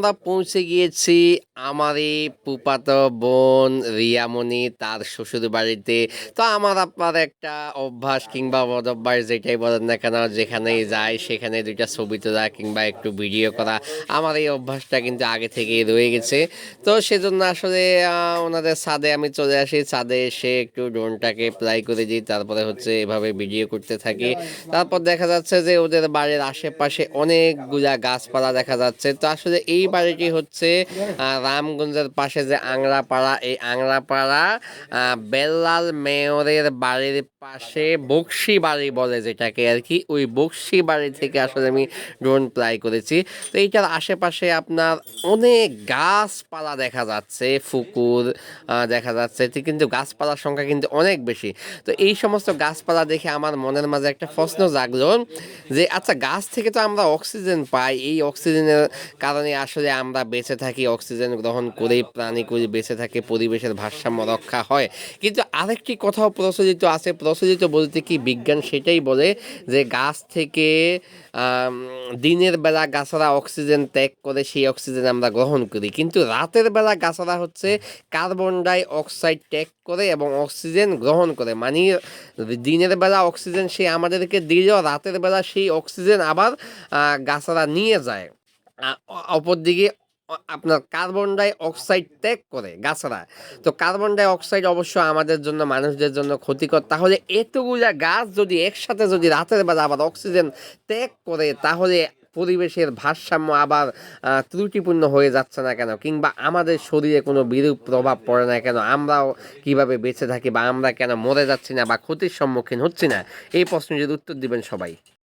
আমরা পৌঁছে গিয়েছি আমার এই ফুফাতো বোন রিয়ামণি তার শ্বশুর বাড়িতে। তো আমার আপনার একটা অভ্যাস কিংবা বদভ্যাস যেটাই বলেন না কেন, যেখানেই যাই সেখানে দুইটা ছবি তোলা কিংবা একটু ভিডিও করা, আমার এই অভ্যাসটা কিন্তু আগে থেকেই রয়ে গেছে। তো সেজন্য আসলে ওনাদের ছাদে আমি চলে আসি, ছাদে এসে একটু ড্রোনটাকে প্লাই করে দিই, তারপরে হচ্ছে এভাবে ভিডিও করতে থাকি। তারপর দেখা যাচ্ছে যে ওদের বাড়ির আশেপাশে অনেকগুলা গাছপালা দেখা যাচ্ছে। তো আসলে এই বাড়িটি হচ্ছে রামগঞ্জের পাশে যে আংড়াপাড়া, এই আংড়াপাড়া বেল্লাল মেয়রের বাড়ির পাশে বক্সি বাড়ি বলে যেটাকে আর কি, ওই বক্সি বাড়ি থেকে আসলে আমি ড্রোন প্লাই করেছি। তো এইটার আশেপাশে আপনার অনেক গাছপালা দেখা যাচ্ছে, পুকুর দেখা যাচ্ছে, তো কিন্তু গাছপালার সংখ্যা কিন্তু অনেক বেশি। তো এই সমস্ত গাছপালা দেখে আমার মনের মাঝে একটা প্রশ্ন জাগলো যে আচ্ছা, গাছ থেকে তো আমরা অক্সিজেন পাই, এই অক্সিজেনের কারণে আসলে আমরা বেঁচে থাকি, অক্সিজেন গ্রহণ করেই প্রাণী করে বেঁচে থাকে, পরিবেশের ভারসাম্য রক্ষা হয়। কিন্তু আরেকটি কথাও প্রচলিত আছে, প্রচলিত বলতে কি বিজ্ঞান সেটাই বলে যে গাছ থেকে আম, দিনের বেলা গাছরা অক্সিজেন ত্যাগ করে, সেই অক্সিজেন আমরা গ্রহণ করি, কিন্তু রাতের বেলা গাছরা হচ্ছে কার্বন ডাই অক্সাইড ত্যাগ করে এবং অক্সিজেন গ্রহণ করে। মানে দিনের বেলা অক্সিজেন সে আমাদেরকে দিলেও রাতের বেলা সেই অক্সিজেন আবার গাছরা নিয়ে যায়। অপরদিকে আপনার কার্বন ডাই অক্সাইড ত্যাগ করে গাছরা। তো কার্বন ডাই অক্সাইড অবশ্য আমাদের জন্য, মানুষদের জন্য ক্ষতিকর। তাহলে এতগুলা গাছ যদি একসাথে যদি রাতের বেলা আবার অক্সিজেন ত্যাগ করে, তাহলে পরিবেশের ভারসাম্য আবার ত্রুটিপূর্ণ হয়ে যাচ্ছে না কেন, কিংবা আমাদের শরীরে কোনো বিরূপ প্রভাব পড়ে না কেন, আমরাও কিভাবে বেঁচে থাকি, বা আমরা কেন মরে যাচ্ছি না বা ক্ষতির সম্মুখীন হচ্ছি না? এই প্রশ্নের যদি উত্তর দিবেন সবাই।